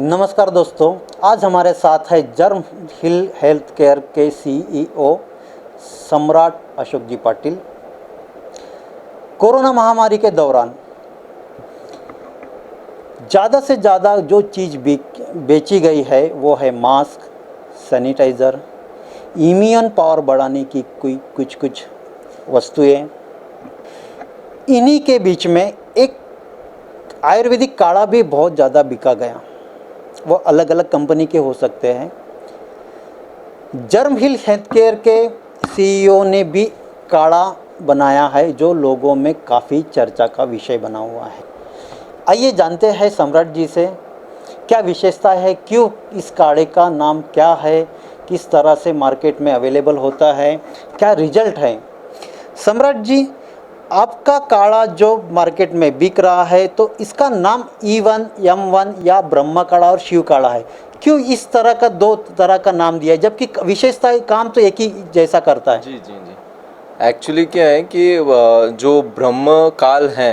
नमस्कार दोस्तों, आज हमारे साथ है जर्म हिल हेल्थ केयर के सीईओ सम्राट अशोक जी पाटिल। कोरोना महामारी के दौरान ज़्यादा से ज़्यादा जो चीज़ बेची गई है वो है मास्क, सैनिटाइज़र, इम्यून पावर बढ़ाने की कोई कुछ वस्तुएं। इन्हीं के बीच में एक आयुर्वेदिक काढ़ा भी बहुत ज़्यादा बिका गया। वो अलग अलग कंपनी के हो सकते हैं। जर्म हिल हेल्थ केयर के सीईओ ने भी काढ़ा बनाया है जो लोगों में काफ़ी चर्चा का विषय बना हुआ है। आइए जानते हैं सम्राट जी से क्या विशेषता है, क्यों इस काढ़े का नाम क्या है, किस तरह से मार्केट में अवेलेबल होता है, क्या रिजल्ट है। सम्राट जी, आपका काढ़ा जो मार्केट में बिक रहा है तो इसका नाम E1, M1 या ब्रह्मा काढ़ा और शिव काढ़ा है। क्यों इस तरह का दो तरह का नाम दिया है, जबकि विशेषता काम तो एक ही जैसा करता है? जी। एक्चुअली क्या है कि जो ब्रह्म काल है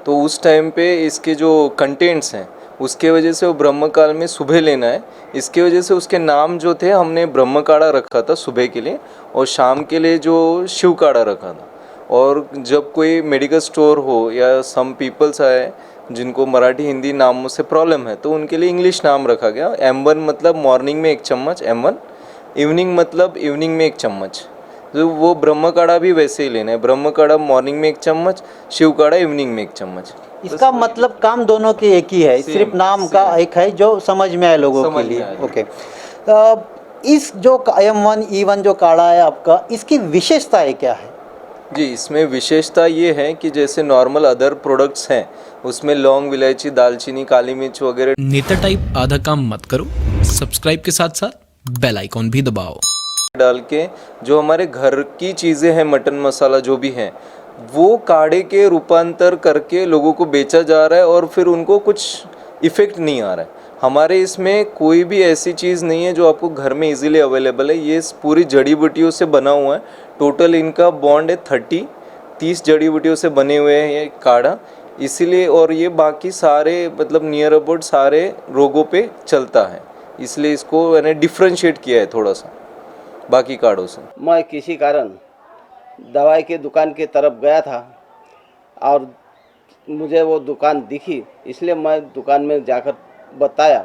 तो उस टाइम पे इसके जो कंटेंट्स हैं उसके वजह से वो ब्रह्म काल में सुबह लेना है। इसके वजह से उसके नाम जो थे हमने ब्रह्म काढ़ा रखा था सुबह के लिए, और शाम के लिए जो शिव काढ़ा रखा था। और जब कोई मेडिकल स्टोर हो या सम पीपल्स आए जिनको मराठी हिंदी नामों से प्रॉब्लम है तो उनके लिए इंग्लिश नाम रखा गया। M1 मतलब मॉर्निंग में 1 चम्मच, M1 इवनिंग मतलब इवनिंग में 1 चम्मच। तो वो ब्रह्म काढ़ा भी वैसे ही लेना है, ब्रह्म काढ़ा मॉर्निंग में 1 चम्मच, शिव काढ़ा इवनिंग में 1 चम्मच। इसका मतलब काम दोनों के एक ही है, सिर्फ नाम का एक है जो समझ में आए लोगों के लिए। ओके, इस जो M1, E1 जो काढ़ा है आपका, इसकी विशेषताएं क्या है? जी, इसमें विशेषता ये है कि जैसे नॉर्मल अदर प्रोडक्ट्स हैं उसमें लौंग, इलायची, दालचीनी, काली मिर्च वगैरह नेता टाइप आधा काम मत करो, सब्सक्राइब के साथ साथ बेल आइकॉन भी दबाओ डाल के जो हमारे घर की चीज़ें हैं, मटन मसाला जो भी है वो काढ़े के रूपांतर करके लोगों को बेचा जा रहा है और फिर उनको कुछ इफ़ेक्ट नहीं आ रहा है। हमारे इसमें कोई भी ऐसी चीज़ नहीं है जो आपको घर में इजीली अवेलेबल है। ये पूरी जड़ी बूटियों से बना हुआ है। टोटल इनका बॉन्ड है 30 जड़ी बूटियों से बने हुए हैं ये काढ़ा, इसीलिए। और ये बाकी सारे मतलब नियर अबाउट सारे रोगों पे चलता है, इसलिए इसको मैंने डिफ्रेंशिएट किया है थोड़ा सा बाकी काढ़ों से। मैं किसी कारण दवाई के दुकान के तरफ गया था और मुझे वो दुकान दिखी, इसलिए मैं दुकान में जाकर बताया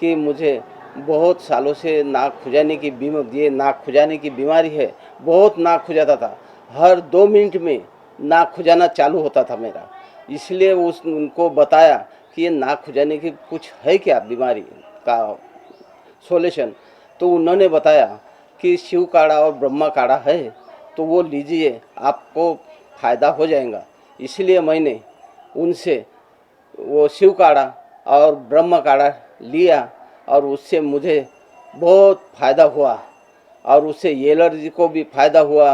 कि मुझे बहुत सालों से नाक खुजाने की बीमारी है। बहुत नाक खुजाता था, हर 2 मिनट में नाक खुजाना चालू होता था मेरा। इसलिए उनको बताया कि ये नाक खुजाने की कुछ है क्या बीमारी का सॉल्यूशन। तो उन्होंने बताया कि शिव काढ़ा और ब्रह्मा काढ़ा है तो वो लीजिए, आपको फ़ायदा हो जाएगा। इसलिए मैंने उनसे वो शिव काढ़ा और ब्रह्मा काढ़ा लिया और उससे मुझे बहुत फ़ायदा हुआ। और उससे एलर्जी को भी फ़ायदा हुआ।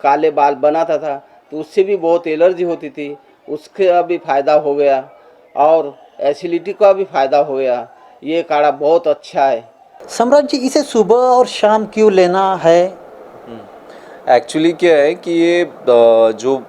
काले बाल बनाता था तो उससे भी बहुत एलर्जी होती थी, उसका भी फ़ायदा हो गया। और एसिडिटी का भी फ़ायदा हो गया। ये काढ़ा बहुत अच्छा है। सम्राट जी, इसे सुबह और शाम क्यों लेना है? एक्चुअली क्या है कि ये जो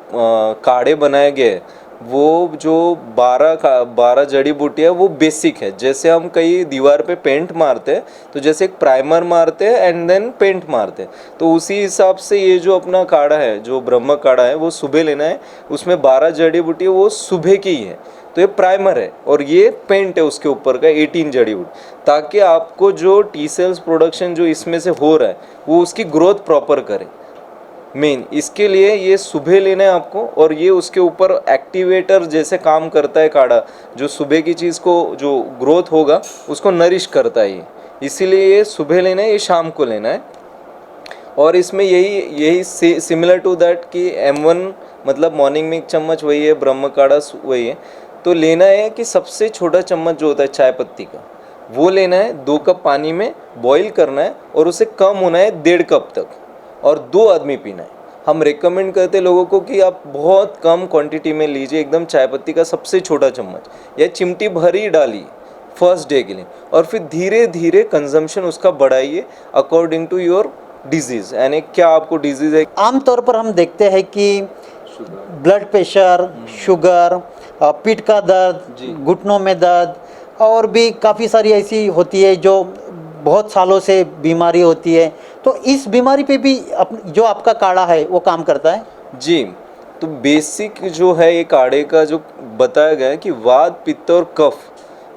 काढ़े बनाए गए वो जो 12 जड़ी बूटियाँ वो बेसिक है। जैसे हम कई दीवार पे पेंट मारते हैं तो जैसे एक प्राइमर मारते हैं एंड देन पेंट मारते हैं, तो उसी हिसाब से ये जो अपना काढ़ा है, जो ब्रह्म काढ़ा है, वो सुबह लेना है। उसमें 12 जड़ी बूटी वो सुबह की ही है, तो ये प्राइमर है और ये पेंट है उसके ऊपर का 18 जड़ी बूटी, ताकि आपको जो टी सेल्स प्रोडक्शन जो इसमें से हो रहा है वो उसकी ग्रोथ प्रॉपर करे। मेन इसके लिए ये सुबह लेना है आपको, और ये उसके ऊपर एक्टिवेटर जैसे काम करता है काढ़ा, जो सुबह की चीज़ को जो ग्रोथ होगा उसको नरिश करता है ये, इसीलिए ये सुबह लेना है, ये शाम को लेना है। और इसमें यही सिमिलर टू दैट कि M1 मतलब मॉर्निंग में 1 चम्मच वही है, ब्रह्म काढ़ा वही है। तो लेना है कि सबसे छोटा चम्मच जो होता है चाय पत्ती का वो लेना है, 2 कप पानी में बॉईल करना है और उसे कम होना है 1.5 कप तक, और 2 आदमी पीना है। हम रेकमेंड करते हैं लोगों को कि आप बहुत कम क्वांटिटी में लीजिए, एकदम चाय पत्ती का सबसे छोटा चम्मच या चिमटी भर ही डालिए फर्स्ट डे के लिए, और फिर धीरे धीरे कंजम्पशन उसका बढ़ाइए अकॉर्डिंग टू योर डिजीज़, यानी क्या आपको डिजीज़ है। आमतौर पर हम देखते हैं कि ब्लड प्रेशर, शुगर, पीठ का दर्द, घुटनों में दर्द, और भी काफ़ी सारी ऐसी होती है जो बहुत सालों से बीमारी होती है, तो इस बीमारी पे भी जो आपका काढ़ा है वो काम करता है? जी, तो बेसिक जो है ये काढ़े का जो बताया गया है कि वात पित्त और कफ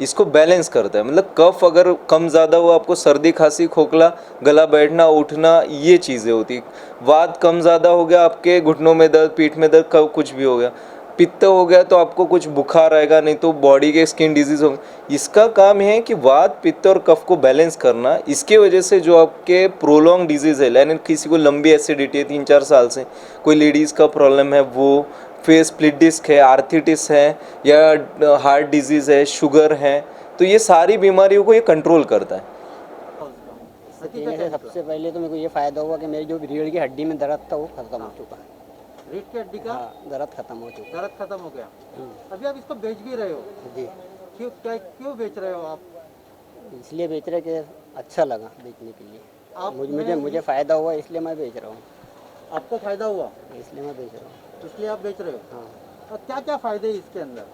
इसको बैलेंस करता है। मतलब कफ अगर कम ज़्यादा हो, आपको सर्दी खांसी खोखला गला बैठना उठना ये चीज़ें होती। वात कम ज़्यादा हो गया, आपके घुटनों में दर्द पीठ में दर्द कुछ भी हो गया। पित्त हो गया तो आपको कुछ बुखार आएगा, नहीं तो बॉडी के स्किन डिजीज होंगे। इसका काम है कि वात पित्त और कफ को बैलेंस करना। इसके वजह से जो आपके प्रोलॉन्ग डिजीज है, यानी किसी को लंबी एसिडिटी है 3-4 साल से, कोई लेडीज़ का प्रॉब्लम है वो, फिर स्प्लिट डिस्क है, आर्थराइटिस है, या हार्ट डिजीज़ है, शुगर है, तो ये सारी बीमारियों को ये कंट्रोल करता है। पीने से सबसे पहले तो मेरे को ये फ़ायदा हुआ कि मेरी जो रीढ़ की हड्डी में दर्द था वो खत्म हो चुका है। रीढ़ की हड्डी का हाँ, दर्द खत्म हो चुका दर्द खत्म हो गया। अभी आप इसको बेच भी रहे हो, है जी। क्यों बेच रहे हो आप? इसलिए बेच रहे कि अच्छा लगा बेचने के लिए। आप मुझे फ़ायदा हुआ इसलिए मैं बेच रहा हूँ, आपको फायदा हुआ इसलिए मैं बेच रहा हूँ। इसलिए आप बेच रहे हो? हाँ, और क्या क्या फायदे हैं इसके अंदर?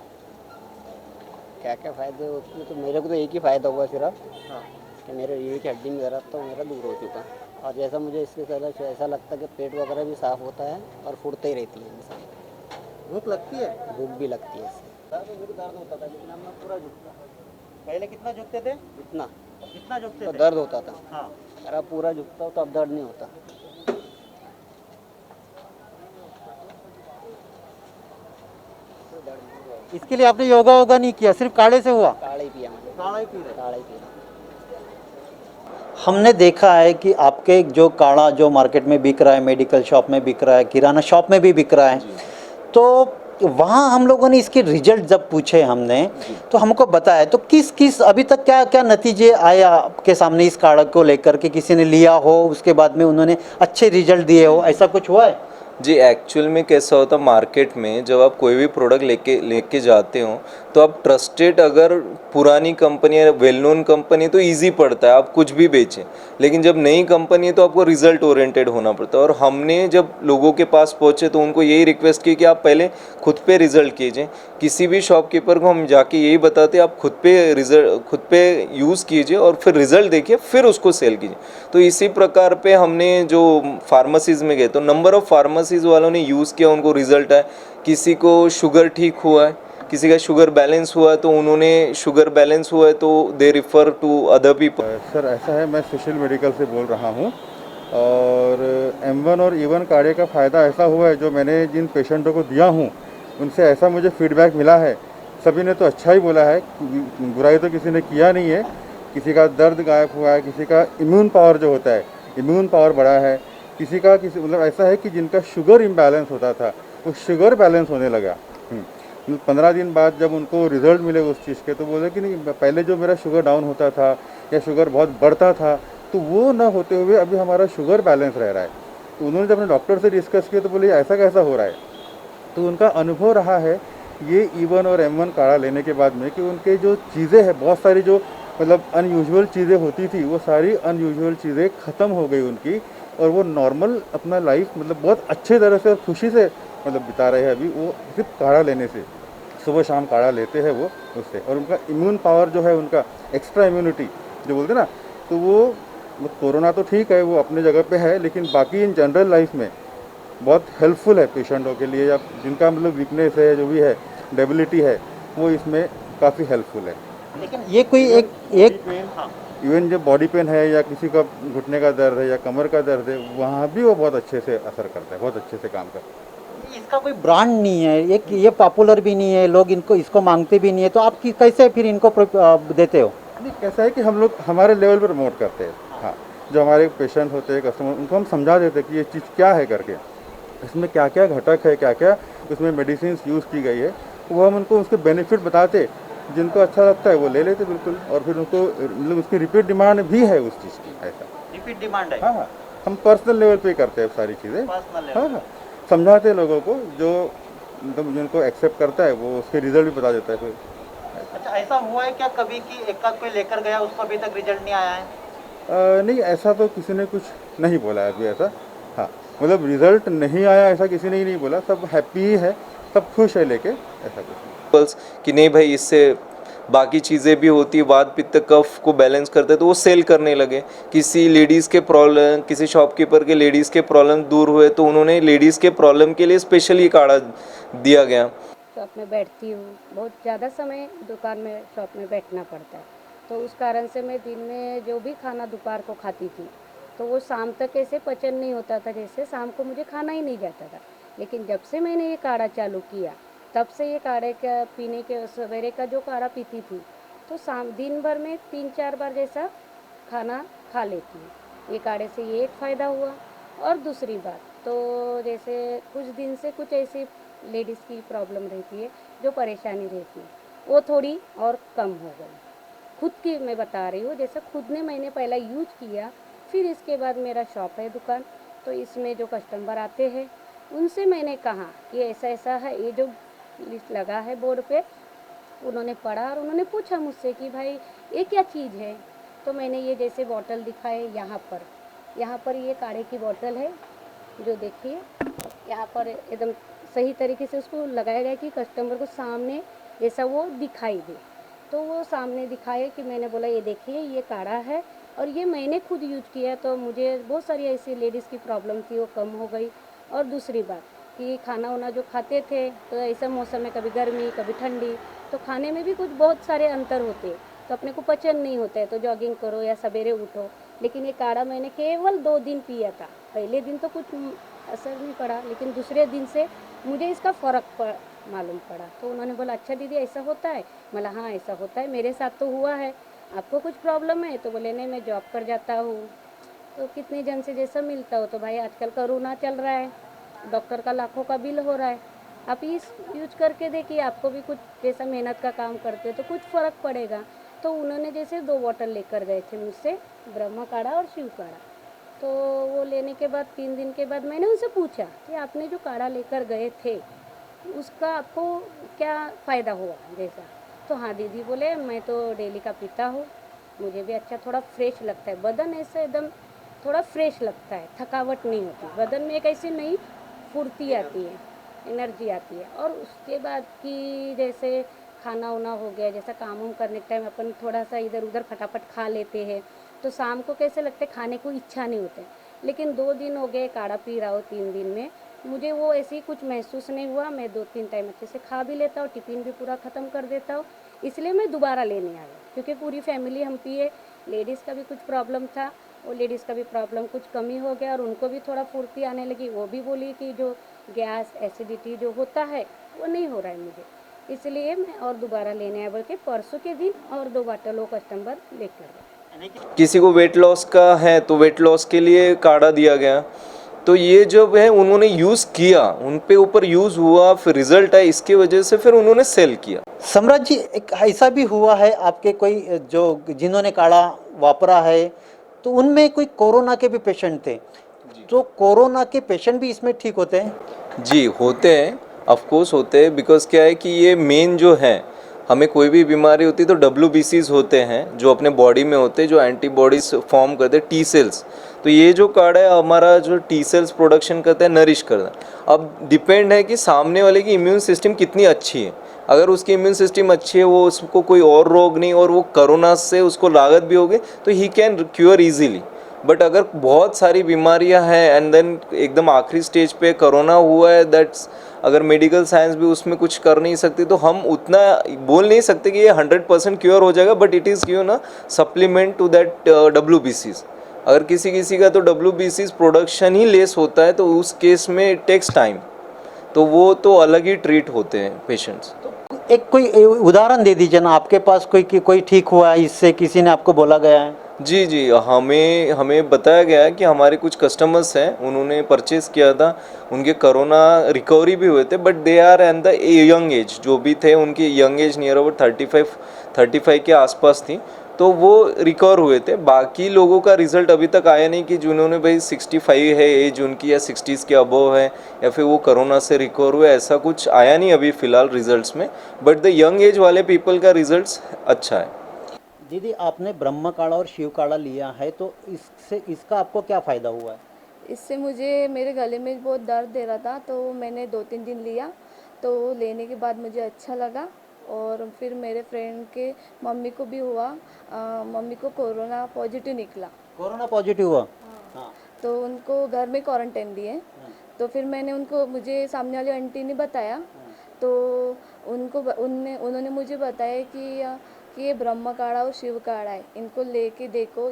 क्या क्या फ़ायदे उसमें, तो मेरे को तो एक ही फ़ायदा हुआ सिर्फ हाँ, कि मेरे रीढ़ की हड्डी में दर्द था वो मेरा दूर हो चुका। और जैसा मुझे इससे पहले ऐसा लगता है कि पेट वगैरह भी साफ़ होता है और फुर्ती ही रहती है इंसान, भूख लगती है? भूख भी लगती है इससे। दर्द होता था लेकिन अब मैं पूरा झुकता। पहले कितना झुकते थे? इतना कितना झुकते तो थे? दर्द होता था, हाँ, अगर आप पूरा झुकता हो तो अब दर्द नहीं होता। इसके लिए आपने योगा वोगा नहीं किया, सिर्फ काढ़े से हुआ? काढ़ा ही पिया मैंने, काढ़ा ही पी रहे? काढ़ा ही पिया। हमने देखा है कि आपके जो काढ़ा जो मार्केट में बिक रहा है, मेडिकल शॉप में बिक रहा है, किराना शॉप में भी बिक रहा है, तो वहाँ हम लोगों ने इसके रिजल्ट जब पूछे हमने तो हमको बताया, तो किस अभी तक क्या क्या नतीजे आए आपके सामने इस काढ़ा को लेकर के? किसी ने लिया हो उसके बाद में उन्होंने अच्छे रिजल्ट दिए हो, ऐसा कुछ हुआ है? जी, एक्चुअल में कैसा होता है मार्केट में, जब आप कोई भी प्रोडक्ट लेके जाते हो तो आप ट्रस्टेड, अगर पुरानी कंपनी है, वेल नोन कंपनी, तो इजी पड़ता है आप कुछ भी बेचें। लेकिन जब नई कंपनी है तो आपको रिजल्ट ओरिएंटेड होना पड़ता है। और हमने जब लोगों के पास पहुँचे तो उनको यही रिक्वेस्ट की कि आप पहले खुद पे रिजल्ट कीजिए। किसी भी शॉपकीपर को हम जाके यही बताते आप खुद पे यूज़ कीजिए और फिर रिजल्ट देखिए, फिर उसको सेल कीजिए। तो इसी प्रकार पे हमने जो फार्मेसीज़ में गए तो नंबर ऑफ़ फार्मेसीज़ वालों ने यूज़ किया, उनको रिजल्ट आए। किसी को शुगर ठीक हुआ है, किसी का शुगर बैलेंस हुआ है, तो उन्होंने शुगर बैलेंस हुआ है तो they refer to other people. Sir ऐसा है, मैं सुशील मेडिकल से बोल रहा हूँ और M1 और E1 काढ़े का फ़ायदा ऐसा हुआ है, जो मैंने जिन पेशेंटों को दिया हूँ उनसे ऐसा मुझे फीडबैक मिला है, सभी ने तो अच्छा ही बोला है, बुराई तो किसी ने किया नहीं है। किसी का दर्द गायब हुआ है, किसी का इम्यून पावर जो होता है, इम्यून पावर बढ़ा है, किसी मतलब ऐसा है कि जिनका शुगर इम्बैलेंस होता था वो शुगर बैलेंस होने लगा। 15 दिन बाद जब उनको रिजल्ट मिले उस चीज़ के, तो बोले कि नहीं, पहले जो मेरा शुगर डाउन होता था या शुगर बहुत बढ़ता था तो वो ना होते हुए अभी हमारा शुगर बैलेंस रह रहा है। तो उन्होंने जब अपने डॉक्टर से डिस्कस किया तो बोले ऐसा कैसा हो रहा है, तो उनका अनुभव रहा है ये E1 और M1 काढ़ा लेने के बाद में कि उनके जो चीज़ें हैं, बहुत सारी जो मतलब अनयूजुअल चीज़ें होती थी, वो सारी अनयूजुअल चीज़ें ख़त्म हो गई उनकी, और वो नॉर्मल अपना लाइफ मतलब बहुत अच्छे तरह से और खुशी से मतलब बिता रहे हैं अभी, वो सिर्फ काढ़ा लेने से। सुबह शाम काढ़ा लेते हैं वो उससे, और उनका इम्यून पावर जो है, उनका एक्स्ट्रा इम्यूनिटी जो बोलते हैं ना, तो वो कोरोना तो ठीक है वो अपने जगह पे है, लेकिन बाकी इन जनरल लाइफ में बहुत हेल्पफुल है पेशेंटों के लिए, या जिनका मतलब वीकनेस है, जो भी है डेबिलिटी है, वो इसमें काफ़ी हेल्पफुल है। लेकिन ये कोई एक इवन जब बॉडी पेन है या किसी का घुटने का दर्द है या कमर का दर्द है, वहाँ भी वो बहुत अच्छे से असर करता है, बहुत अच्छे से काम करता है। इसका कोई ब्रांड नहीं है, ये पॉपुलर भी नहीं है, लोग इसको मांगते भी नहीं है, तो आप कैसे फिर इनको देते हो? नहीं, कैसा है कि हम लोग हमारे लेवल पर प्रमोट करते हैं। हाँ, जो हमारे पेशेंट होते हैं, कस्टमर, उनको हम समझा देते हैं कि ये चीज़ क्या है करके, इसमें क्या क्या घटक है, क्या क्या उसमें मेडिसिन यूज़ की गई है, वो हम उनको उसके बेनिफिट बताते, जिनको अच्छा लगता है वो ले लेते बिल्कुल, और फिर उनको मतलब उसकी रिपीट डिमांड भी है उस चीज़ की, ऐसा रिपीट डिमांड है? हाँ हाँ, हम पर्सनल लेवल पे करते हैं सारी चीज़ें। हाँ हाँ, समझाते हैं लोगों को, जो मतलब जिनको एक्सेप्ट करता है वो उसके रिजल्ट भी बता देता है फिर। अच्छा, ऐसा हुआ है क्या कभी कि एक आध कोई लेकर गया, उसको अभी तक रिजल्ट नहीं आया है? नहीं, ऐसा तो किसी ने कुछ नहीं बोला है अभी ऐसा। हाँ, मतलब रिजल्ट नहीं आया ऐसा किसी ने ही नहीं बोला, सब हैप्पी ही है, सब खुश है लेके, ऐसा कुछ नहीं। कि नहीं भाई इससे बाकी चीज़ें भी होती है, वात पित्त कफ को बैलेंस करते हैं, तो वो सेल करने लगे। किसी लेडीज़ के प्रॉब्लम, किसी शॉपकीपर के लेडीज़ के प्रॉब्लम दूर हुए तो उन्होंने लेडीज़ के प्रॉब्लम के लिए स्पेशली काढ़ा दिया गया। शॉप में बैठती हूँ, बहुत ज़्यादा समय दुकान में शॉप में बैठना पड़ता है, तो उस कारण से मैं दिन में जो भी खाना दोपहर को खाती थी तो वो शाम तक ऐसे पचन नहीं होता था, जैसे शाम को मुझे खाना ही नहीं जाता था। लेकिन जब से मैंने ये काढ़ा चालू किया तब से ये काढ़े का पीने के, सवेरे का जो काढ़ा पीती थी तो शाम दिन भर में 3-4 बार जैसा खाना खा लेती हूँ। ये काढ़े से ये एक फ़ायदा हुआ। और दूसरी बात तो जैसे कुछ दिन से कुछ ऐसी लेडीज़ की प्रॉब्लम रहती है, जो परेशानी रहती है, वो थोड़ी और कम हो गई। खुद की मैं बता रही हूँ, जैसे खुद ने मैंने पहला यूज किया, फिर इसके बाद मेरा शॉप है दुकान, तो इसमें जो कस्टमर आते हैं उनसे मैंने कहा कि ऐसा ऐसा है, ये जो लिस्ट लगा है बोर्ड पे, उन्होंने पढ़ा और उन्होंने पूछा मुझसे कि भाई ये क्या चीज़ है। तो मैंने ये जैसे बॉटल दिखाए, यहाँ पर ये काढ़े की बॉटल है, जो देखिए यहाँ पर एकदम सही तरीके से उसको लगाया गया कि कस्टमर को सामने जैसा वो दिखाई दे। तो वो सामने दिखाए कि मैंने बोला ये देखिए ये काढ़ा है और ये मैंने खुद यूज किया, तो मुझे बहुत सारी ऐसी लेडीज़ की प्रॉब्लम थी वो कम हो गई। और दूसरी बात कि खाना वाना जो खाते थे तो ऐसा मौसम में कभी गर्मी कभी ठंडी, तो खाने में भी कुछ बहुत सारे अंतर होते हैं, तो अपने को पचन नहीं होता है, तो जॉगिंग करो या सवेरे उठो। लेकिन ये काढ़ा मैंने केवल 2 दिन पिया था, पहले दिन तो कुछ असर नहीं पड़ा, लेकिन दूसरे दिन से मुझे इसका फ़र्क मालूम पड़ा। तो उन्होंने बोला अच्छा दीदी ऐसा होता है, बोला हाँ ऐसा होता है, मेरे साथ तो हुआ है, आपको कुछ प्रॉब्लम है? तो बोले नहीं मैं जॉब पर जाता हूँ, तो कितने जन से जैसा मिलता हो, तो भाई आजकल कोरोना चल रहा है, डॉक्टर का लाखों का बिल हो रहा है, आप इस यूज करके देखिए, आपको भी कुछ जैसा मेहनत का काम करते हो तो कुछ फ़र्क पड़ेगा। तो उन्होंने जैसे 2 बॉटल लेकर गए थे मुझसे, ब्रह्मा काढ़ा और शिव काढ़ा। तो वो लेने के बाद 3 दिन के बाद मैंने उनसे पूछा कि आपने जो काढ़ा लेकर गए थे उसका आपको क्या फ़ायदा हुआ जैसा। तो हाँ दीदी बोले मैं तो डेली का पीता हूँ, मुझे भी अच्छा थोड़ा फ्रेश लगता है, बदन ऐसे एकदम थोड़ा फ्रेश लगता है, थकावट नहीं होती, बदन में एक ऐसी नई फुर्ती आती है, एनर्जी आती है। और उसके बाद की जैसे खाना वाना हो गया, जैसा काम वाम करने के टाइम अपन थोड़ा सा इधर उधर फटाफट खा लेते हैं, तो शाम को कैसे लगता है खाने को इच्छा नहीं होता है। लेकिन 2 दिन हो गए काढ़ा पी रहा हूँ, 3 दिन में मुझे वो ऐसी कुछ महसूस नहीं हुआ। मैं 2-3 टाइम अच्छे से खा भी लेता हूँ, टिफ़िन भी पूरा ख़त्म कर देता हूँ, इसलिए मैं दोबारा लेने आ गई, क्योंकि पूरी फैमिली हम पिए। लेडीज़ का भी कुछ प्रॉब्लम था, वो लेडीज़ का भी प्रॉब्लम कुछ कमी हो गया और उनको भी थोड़ा फुर्ती आने लगी। वो भी बोली कि जो गैस एसिडिटी जो होता है वो नहीं हो रहा है मुझे, इसलिए मैं और दोबारा लेने आया, बल्कि परसों के दिन और 2 बॉटल वो कस्टमर लेकर गए। किसी को वेट लॉस का है तो वेट लॉस के लिए काढ़ा दिया गया। तो ये जो है उन्होंने यूज़ किया, उन पे ऊपर यूज़ हुआ, फिर रिजल्ट आया, इसकी वजह से फिर उन्होंने सेल किया। सम्राट जी, एक ऐसा भी हुआ है आपके कोई जो जिन्होंने काढ़ा वापरा है तो उनमें कोई कोरोना के भी पेशेंट थे, तो कोरोना के पेशेंट भी इसमें ठीक होते हैं? जी होते हैं, ऑफ कोर्स होते हैं। बिकॉज क्या है कि ये मेन जो है, हमें कोई भी बीमारी होती है तो WBCs होते हैं जो अपने बॉडी में होते हैं, जो एंटीबॉडीज फॉर्म करते हैं, टी सेल्स। तो ये जो काढ़ा है हमारा जो टी सेल्स प्रोडक्शन करता है, नरिश करता है। अब डिपेंड है कि सामने वाले की इम्यून सिस्टम कितनी अच्छी है। अगर उसकी इम्यून सिस्टम अच्छी है, वो उसको कोई और रोग नहीं और वो कोरोना से उसको लागत भी होगी, तो he can cure easily. But अगर बहुत सारी बीमारियां हैं एंड देन एकदम आखिरी स्टेज पे कोरोना हुआ है, दैट्स अगर मेडिकल साइंस भी उसमें कुछ कर नहीं सकती, तो हम उतना बोल नहीं सकते कि ये 100% क्योर हो जाएगा। बट इट इज़ क्यों ना सप्लीमेंट टू दैट WBCs। अगर किसी किसी का तो WBCs प्रोडक्शन ही लेस होता है तो उस केस में इट टेक्स टाइम, तो वो तो अलग ही ट्रीट होते हैं पेशेंट्स। एक कोई उदाहरण दे दीजिए ना, आपके पास कोई ठीक हुआ है इससे, किसी ने आपको बोला गया है? जी जी, हमें बताया गया है कि हमारे कुछ कस्टमर्स हैं, उन्होंने परचेज़ किया था, उनके कोरोना रिकवरी भी हुए थे, but they are and the young age, जो भी थे उनकी यंग एज नियर अबाउट 35 के आसपास थी, तो वो रिकवर हुए थे। बाकी लोगों का रिजल्ट अभी तक आया नहीं कि जिन्होंने भाई 65 है एज उनकी या 60s के अबव है या फिर वो कोरोना से रिकवर हुए, ऐसा कुछ आया नहीं अभी फ़िलहाल रिजल्ट्स में। बट द यंग एज वाले पीपल का रिजल्ट्स अच्छा है। दीदी, आपने ब्रह्म काढ़ा और शिव काढ़ा लिया है, तो इसका आपको क्या फ़ायदा हुआ है? इससे मुझे मेरे गले में बहुत दर्द दे रहा था, तो मैंने 2-3 दिन लिया, तो लेने के बाद मुझे अच्छा लगा और फिर मेरे फ्रेंड के मम्मी को भी हुआ, मम्मी को कोरोना पॉजिटिव निकला। कोरोना पॉजिटिव हुआ? हाँ। तो उनको घर में क्वारंटाइन दिए। तो फिर मैंने उनको, मुझे सामने वाली आंटी ने बताया, तो उन्होंने मुझे बताया कि ये ब्रह्म काढ़ा और शिव काढ़ा है, इनको लेके देखो,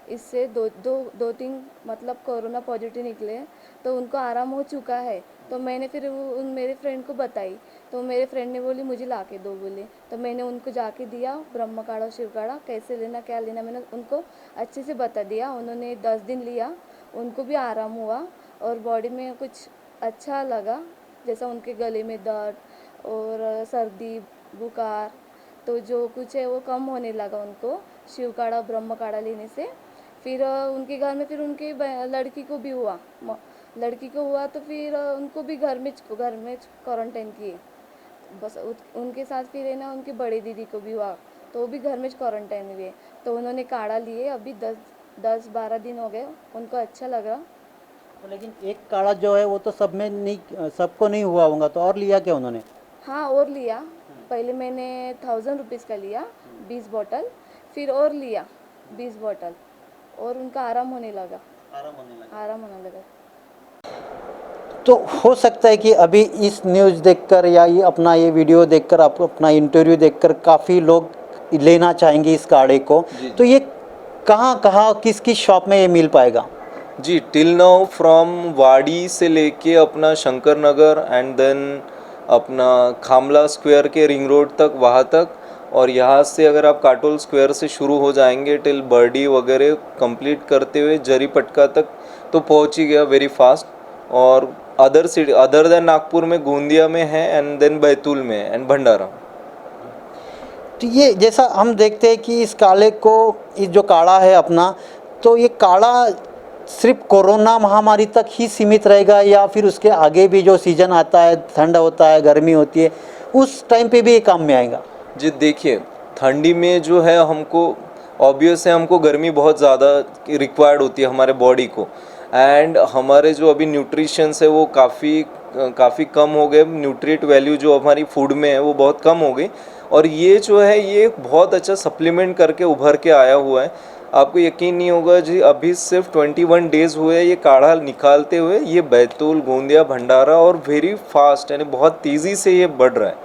इससे दो तीन मतलब कोरोना पॉजिटिव निकले, तो उनको आराम हो चुका है। तो मैंने फिर मेरे फ्रेंड को बताई, तो मेरे फ्रेंड ने बोली मुझे ला के दो बोले, तो मैंने उनको जाके दिया ब्रह्म काढ़ा और शिव काढ़ा, कैसे लेना क्या लेना मैंने उनको अच्छे से बता दिया। उन्होंने 10 दिन लिया, उनको भी आराम हुआ और बॉडी में कुछ अच्छा लगा, जैसा उनके गले में दर्द और सर्दी बुखार, तो जो कुछ है वो कम होने लगा उनको शिव काढ़ा ब्रह्म काढ़ा लेने से। फिर उनके घर में फिर उनके लड़की को भी हुआ, तो फिर उनको भी घर में क्वारंटाइन किए। बस उनके साथ फिर है ना उनकी बड़ी दीदी को भी हुआ, तो वो भी घर में क्वारंटाइन हुए। तो उन्होंने काढ़ा लिए, अभी 10-12 दिन हो गए, उनको अच्छा लगा। लेकिन एक काढ़ा जो है वो तो सब में नहीं, सबको नहीं हुआ होगा, तो और लिया क्या उन्होंने? हाँ और लिया, पहले मैंने 1000 रुपीज़ का लिया 20 बॉटल, फिर और लिया 20 बॉटल, और उनका आराम होने लगा। तो हो सकता है कि अभी इस न्यूज़ देखकर या ये वीडियो देखकर, आपको अपना इंटरव्यू देखकर काफ़ी लोग लेना चाहेंगे इस काढ़े को। तो ये कहाँ किस शॉप में ये मिल पाएगा? जी, टिल नाउ फ्रॉम वाड़ी से लेके अपना शंकर नगर एंड देन अपना खामला स्क्वायर के रिंग रोड तक, वहाँ तक, और यहाँ से अगर आप काटोल स्क्वायर से शुरू हो जाएंगे टिल बर्डी वगैरह कंप्लीट करते हुए जरी पटका तक तो पहुँच ही गया वेरी फास्ट। और other city other than Nagpur में गोंदिया में है एंड देन बैतूल में एंड भंडारा। तो ये जैसा हम देखते हैं कि इस काढ़े को, इस जो काढ़ा है अपना, तो ये काढ़ा सिर्फ कोरोना महामारी तक ही सीमित रहेगा या फिर उसके आगे भी जो सीज़न आता है, ठंड होता है, गर्मी होती है, उस टाइम पे भी ये काम में आएगा? जी देखिए, ठंडी में जो है हमको ऑब्वियस है, हमको गर्मी बहुत ज़्यादा रिक्वायर्ड होती है हमारे बॉडी को, एंड हमारे जो अभी न्यूट्रिशंस है वो काफ़ी कम हो गए, न्यूट्रिएंट वैल्यू जो हमारी फूड में है वो बहुत कम हो गई, और ये जो है ये बहुत अच्छा सप्लीमेंट करके उभर के आया हुआ है। आपको यकीन नहीं होगा जी, अभी सिर्फ 21 डेज़ हुए ये काढ़ा निकालते हुए, ये बैतूल, गोंदिया, भंडारा और वेरी फास्ट, यानी बहुत तेज़ी से ये बढ़ रहा है,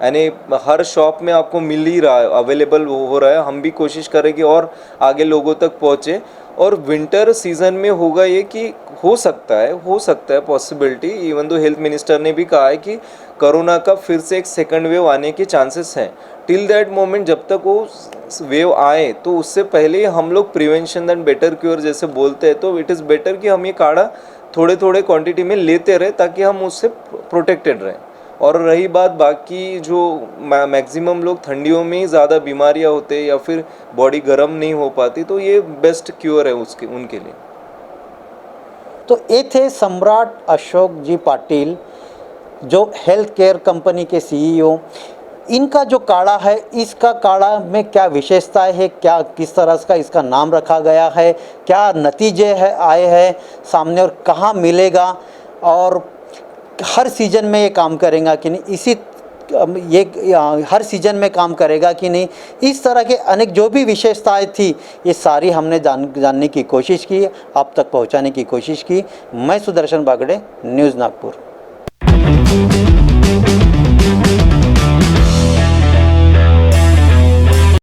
यानी हर शॉप में आपको मिल ही रहा है, अवेलेबल हो रहा है। हम भी कोशिश करें कि और आगे लोगों तक पहुँचे, और विंटर सीजन में होगा ये कि हो सकता है possibility, even though health minister ने भी कहा है कि कोरोना का फिर से एक सेकंड वेव आने के चांसेस हैं। टिल दैट मोमेंट, जब तक वो वेव आए तो उससे पहले हम लोग प्रिवेंशन दैन बेटर क्योर जैसे बोलते हैं, तो इट इज़ बेटर कि हम ये काढ़ा थोड़े क्वांटिटी में लेते रहे ताकि हम उससे प्रोटेक्टेड रहें। और रही बात बाकी जो मैक्सिमम लोग ठंडियों में ही ज़्यादा बीमारियां होते हैं या फिर बॉडी गर्म नहीं हो पाती, तो ये बेस्ट क्योर है उनके लिए। तो ये थे सम्राट अशोक जी पाटिल, जो हेल्थ केयर कंपनी के सीईओ। इनका जो काढ़ा है, इसका काढ़ा में क्या विशेषताएं है, क्या किस तरह का इसका नाम रखा गया है, क्या नतीजे आए हैं सामने, और कहाँ मिलेगा, और हर सीज़न में ये काम करेगा कि नहीं, हर सीज़न में काम करेगा कि नहीं, इस तरह के अनेक जो भी विशेषताएं थी ये सारी हमने जानने की कोशिश की, आप तक पहुंचाने की कोशिश की। मैं सुदर्शन बागड़े, न्यूज़ नागपुर।